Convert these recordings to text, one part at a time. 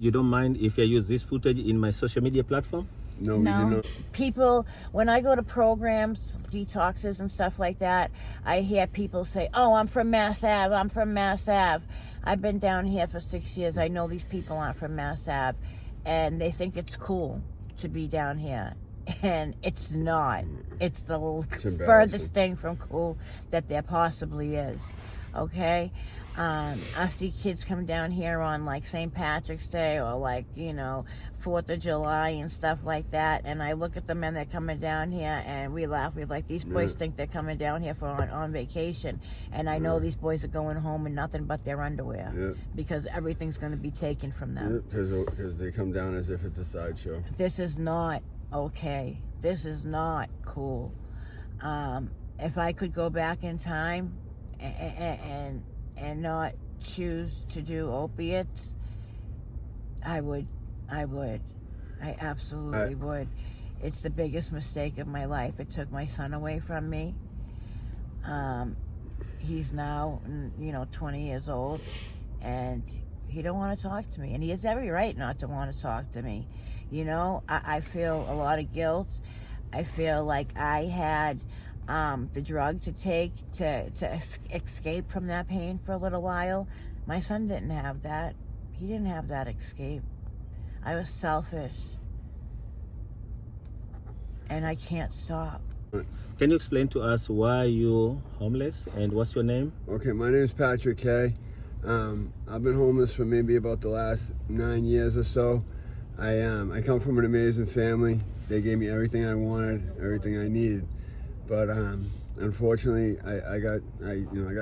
You don't mind if I use this footage in my social media platform? No, we do No. not. People, when I go to programs, detoxes and stuff like that, I hear people say, oh, I'm from Mass Ave, I'm from Mass Ave. I've been down here for 6 years. I know these people aren't from Mass Ave. And they think it's cool to be down here. And it's not. It's the furthest thing from cool that there possibly is. Okay? I see kids come down here on like St. Patrick's Day or like, 4th of July and stuff like that. And I look at the men that are coming down here and we laugh. We're like, these boys think they're coming down here for on vacation. And I know these boys are going home in nothing but their underwear because everything's going to be taken from them. Because they come down as if it's a sideshow. This is not okay. This is not cool. If I could go back in time and not choose to do opiates, I would. I absolutely would. It's the biggest mistake of my life. It took my son away from me. He's now, 20 years old, and he don't want to talk to me. And he has every right not to want to talk to me. I feel a lot of guilt. I feel like I had the drug to take to escape from that pain for a little while. My son didn't have that. He didn't have that escape. I was selfish. And I can't stop. Can you explain to us why you're homeless and what's your name? Okay, my name is Patrick K. I've been homeless for maybe about the last 9 years or so. I come from an amazing family. They gave me everything I wanted, everything I needed. But unfortunately, I got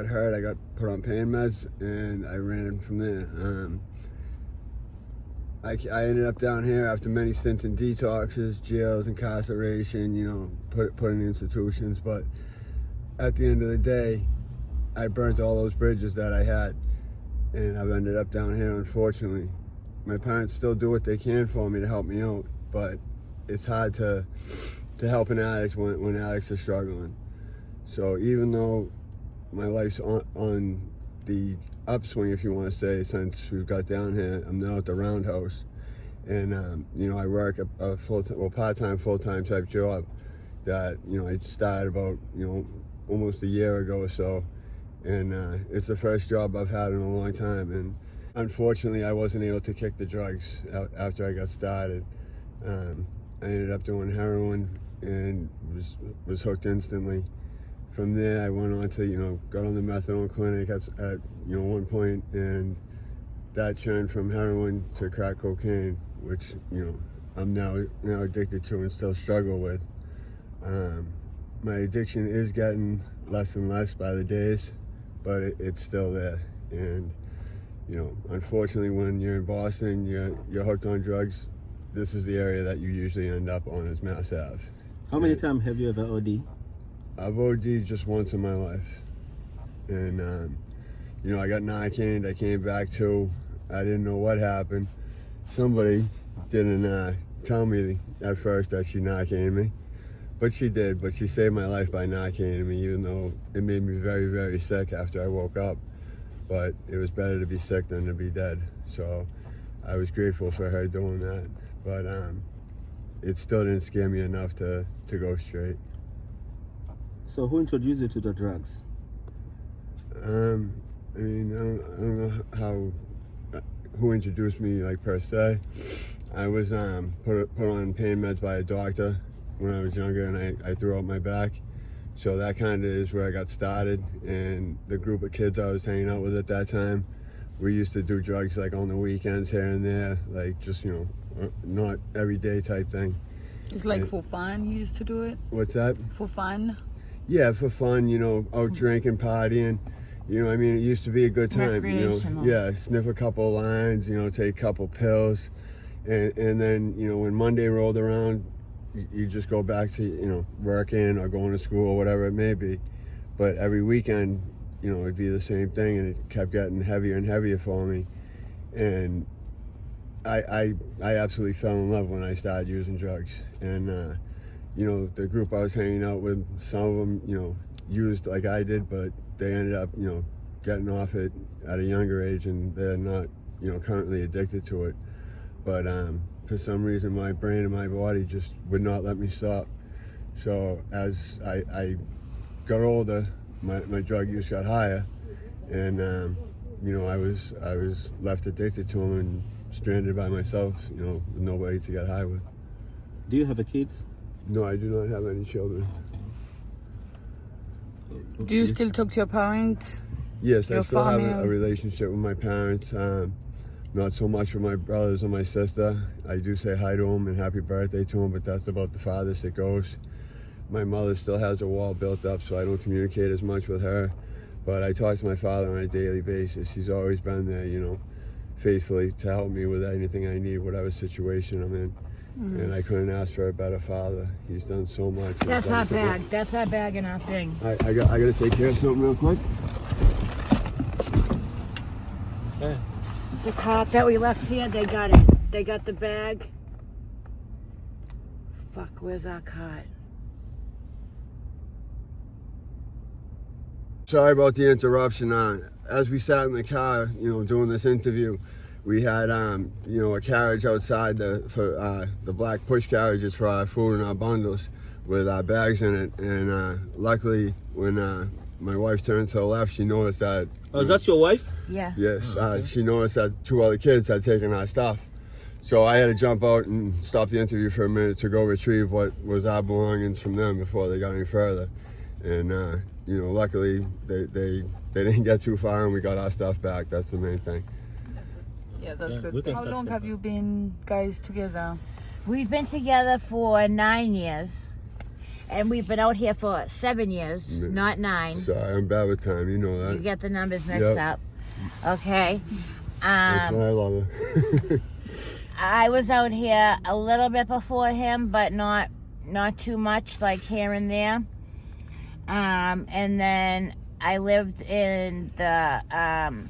hurt. I got put on pain meds, and I ran from there. I ended up down here after many stints in detoxes, jails, incarceration, put in institutions. But at the end of the day, I burnt all those bridges that I had, and I've ended up down here, unfortunately. My parents still do what they can for me to help me out, but it's hard to help an addict when addicts are struggling. So even though my life's on the upswing, if you want to say, since we've got down here, I'm now at the Roundhouse, and I work a part-time, full-time type job that I started about almost a year ago or so, and it's the first job I've had in a long time. And unfortunately, I wasn't able to kick the drugs after I got started. I ended up doing heroin and was hooked instantly. From there, I went on to, got on the methadone clinic at one point, and that turned from heroin to crack cocaine, which, I'm now addicted to and still struggle with. My addiction is getting less and less by the days, but it's still there. And, unfortunately, when you're in Boston, you're hooked on drugs, this is the area that you usually end up on, is Mass Ave. How many times have you ever OD? I've OD'd just once in my life. And, I got Narcaned. I came back to. I didn't know what happened. Somebody didn't tell me at first that she Narcaned me. But she did. But she saved my life by Narcaned me, even though it made me very, very sick after I woke up. But it was better to be sick than to be dead. So I was grateful for her doing that. But it still didn't scare me enough to go straight. So who introduced you to the drugs? I don't know who introduced me, like, per se. I was put on pain meds by a doctor when I was younger, and I threw out my back. So that kind of is where I got started. And the group of kids I was hanging out with at that time, we used to do drugs like on the weekends here and there, like just, not everyday type thing. It's like for fun you used to do it? What's that? For fun? Yeah, for fun, out drinking, partying. It used to be a good time. Yeah, sniff a couple lines, take a couple pills. And then, when Monday rolled around, you just go back to, working or going to school or whatever it may be. But every weekend, it'd be the same thing, and it kept getting heavier and heavier for me. And I absolutely fell in love when I started using drugs. And, the group I was hanging out with, some of them, used like I did, but they ended up, getting off it at a younger age, and they're not, currently addicted to it. but for some reason my brain and my body just would not let me stop. So as I got older, my drug use got higher, and I was left addicted to them and stranded by myself, with nobody to get high with. Do you have a kids? No, I do not have any children. Do you still talk to your parents? Yes, I Your still have family? a relationship with my parents. Not so much with my brothers or my sister. I do say hi to them and happy birthday to them, but that's about the farthest it goes. My mother still has a wall built up, so I don't communicate as much with her. But I talk to my father on a daily basis. He's always been there, faithfully to help me with anything I need, whatever situation I'm in. And I couldn't ask for a better father. He's done so much. That's our bag. That's our bag and our thing. I got to take care of something real quick. The cop that we left here, they got it. They got the bag. Fuck, where's our cart? Sorry about the interruption. As we sat in the car, doing this interview, we had, a carriage outside for the black push carriages for our food and our bundles with our bags in it. And luckily, when my wife turned to the left, she noticed that. Oh, is that your wife? Yeah. Yes, okay. she noticed that 2 other kids had taken our stuff. So I had to jump out and stop the interview for a minute to go retrieve what was our belongings from them before they got any further. And, luckily they didn't get too far and we got our stuff back. That's the main thing. Yeah, that's Yeah, we good. can How start long from have you been guys together? We've been together for 9 years. And we've been out here for 7 years, not 9. Sorry, I'm bad with time. You know that. You get the numbers mixed up. Okay. That's why I love her. I was out here a little bit before him, but not too much, like here and there. And then I lived in the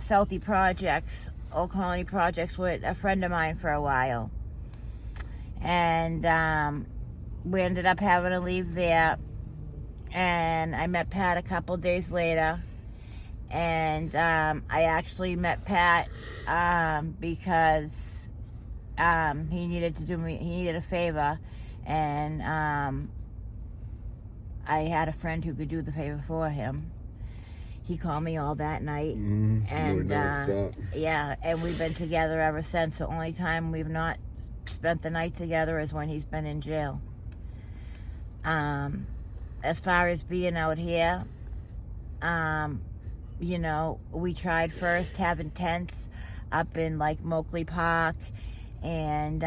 Southie Projects, Old Colony Projects, with a friend of mine for a while. And we ended up having to leave there. And I met Pat a couple days later. And I actually met Pat because he needed a favor. And I had a friend who could do the favor for him. He called me all that night, and yeah, and we've been together ever since. The only time we've not spent the night together is when he's been in jail. As far as being out here, we tried first having tents up in like Moakley Park and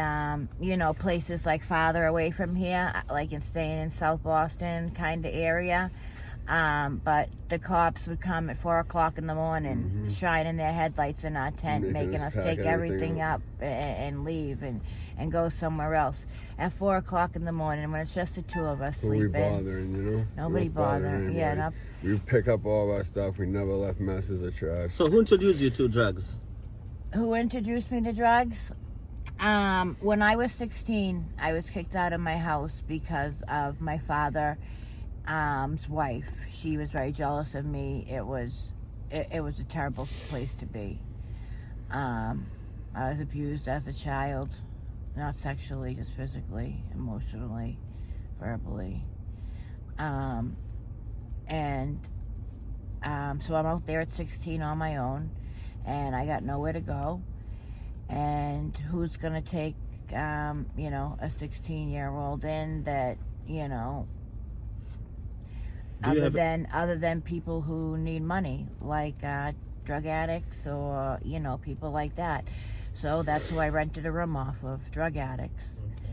places like farther away from here, like in staying in South Boston kind of area. But the cops would come at 4 o'clock in the morning, shining their headlights in our tent, making us take everything up and leave and go somewhere else. At 4 o'clock in the morning, when it's just the two of us sleeping. Nobody bothering, Nobody bothering. Yeah. We pick up all of our stuff. We never left messes or trash. So who introduced you to drugs? Who introduced me to drugs? When I was 16, I was kicked out of my house because of my father's wife. She was very jealous of me. It was a terrible place to be. I was abused as a child, not sexually, just physically, emotionally, verbally. So I'm out there at 16 on my own, and I got nowhere to go. And who's gonna take, a 16-year-old in that, other than people who need money, like drug addicts or people like that. So that's who I rented a room off of, drug addicts. Okay.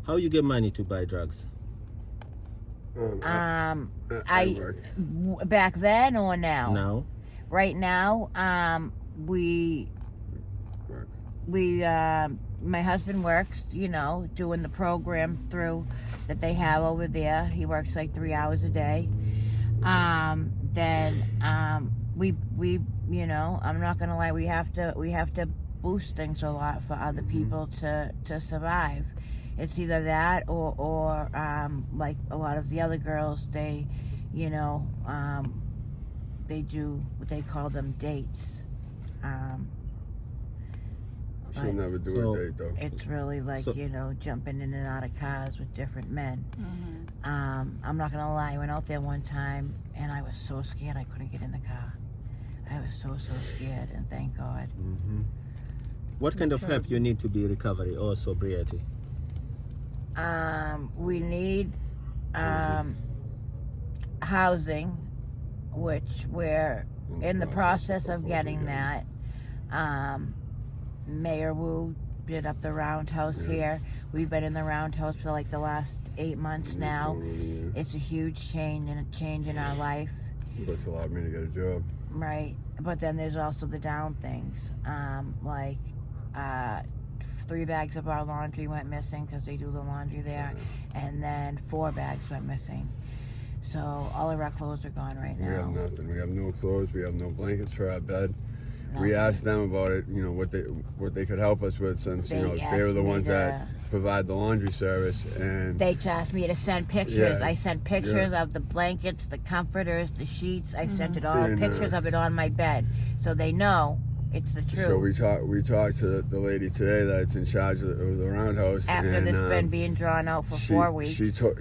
How you get money to buy drugs? Back then or now? Now. Right now, my husband works, doing the program through that they have over there. He works like 3 hours a day. Then we I'm not gonna lie, we have to boost things a lot for other people to survive. It's either that or like a lot of the other girls, they they do what they call them dates. She'll never do So- a date though. It's really like, So- you know, jumping in and out of cars with different men. Mm-hmm. I'm not gonna lie, I went out there one time and I was so scared I couldn't get in the car. I was so scared, and thank God. Mm-hmm. What kind of help you need to be recovery or sobriety? We need housing, which we're in the process of getting that. Mayor Wu did up the roundhouse here. We've been in the roundhouse for like the last 8 months now. It's a huge change in our life. That's allowed me to get a job. Right, but then there's also the down things, like 3 bags of our laundry went missing because they do the laundry there, and then 4 bags went missing. So all of our clothes are gone right We have now. nothing. We have no clothes. We have no blankets for our bed. We asked them about it, you know, what they could help us with, since you know they were asked the me ones that provide the laundry service, and They asked me to send pictures. Yeah. I sent pictures of the blankets, the comforters, the sheets. I sent it all, And, pictures of it on my bed, so they know it's the truth. so we talked to the lady today that's in charge of the roundhouse. After and, this been being drawn out for 4 weeks.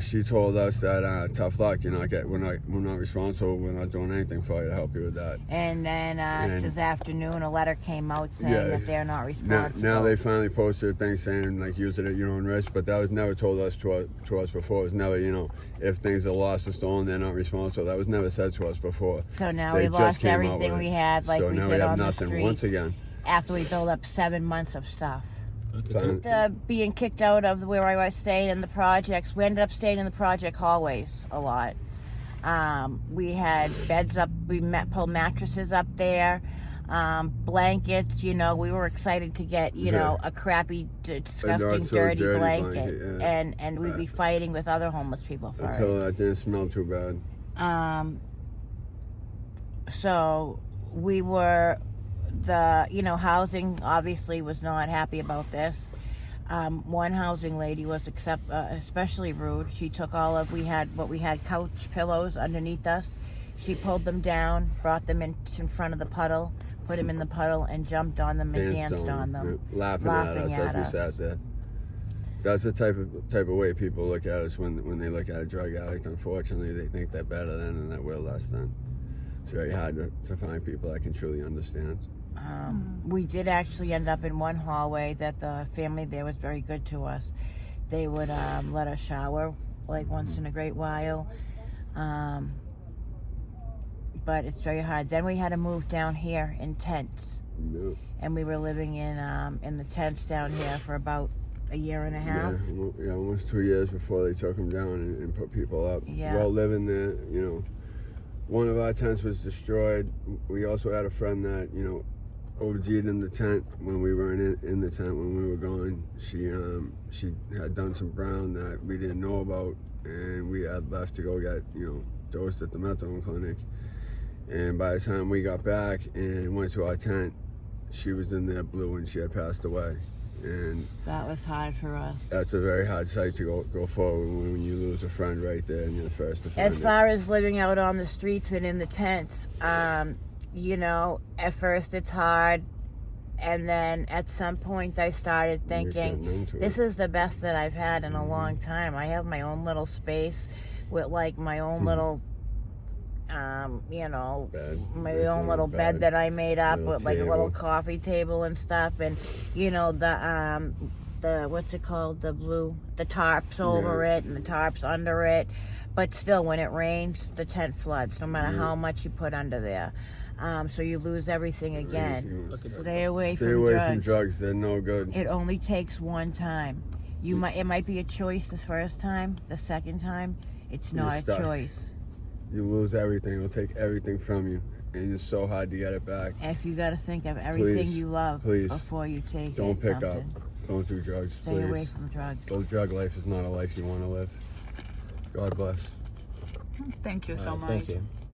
She told us that tough luck. We're not responsible. We're not doing anything for you to help you with that. And then this afternoon, a letter came out saying that they're not responsible. Now they finally posted a thing saying like use it at your own risk, but that was never told us to us before. It was never, you know, if things are lost or stolen, they're not responsible. That was never said to us before. So now They we just lost came out everything with we it. had, like So we now did we have on the nothing streets. once again. After we built up 7 months of stuff. Fine. Being kicked out of where I was staying in the projects, we ended up staying in the project hallways a lot. We had beds up, pulled mattresses up there, blankets, you know, we were excited to get, you know, a crappy, disgusting, dirty dirty blanket. blanket, yeah. And we'd be fighting with other homeless people for A pillow it. that didn't smell too bad. So we were, housing obviously was not happy about this. One housing lady was especially rude. She took we had couch pillows underneath us. She pulled them down, brought them in front of the puddle, put them in the puddle, and jumped on them and danced on them. Laughing at us as we sat there. That's the type of way people look at us when they look at a drug addict. Unfortunately, they think they're better than and that we're less than. It's very hard to find people that can truly understand. We did actually end up in one hallway that the family there was very good to us. They would let us shower like once in a great while. But it's very hard. Then we had to move down here in tents. Yep. And we were living in the tents down here for about a year and a half. Yeah, almost 2 years before they took them down and put people up. Yeah. While living there, you know, one of our tents was destroyed. We also had a friend that, you know, OG'd in the tent when we weren't in the tent when we were gone. She had done some brown that we didn't know about, and we had left to go get, you know, dosed at the methadone clinic. And by the time we got back and went to our tent, she was in there blue and she had passed away. And that was hard for us. That's a very hard sight to go forward when you lose a friend right there and you're the first to find As far as living out on the streets and in the tents, you know, at first it's hard, and then at some point I started thinking, this is the best that I've had in a long time. I have my own little space with like my own little you know, my own little bed that I made up with like a little coffee table and stuff, and you know the what's it called, the tarps over it and the tarps under it, but still when it rains the tent floods no matter how much you put under there. So you lose everything again. Stay away from drugs. They're no good. It only takes one time. It might be a choice the first time. The second time, it's not a choice. You lose everything. It'll take everything from you, and it's so hard to get it back. And if you got to think of everything you love before you take Don't pick something. up. Don't do drugs. Stay away from drugs. The drug life is not a life you want to live. God bless. Thank you so much. Thank you.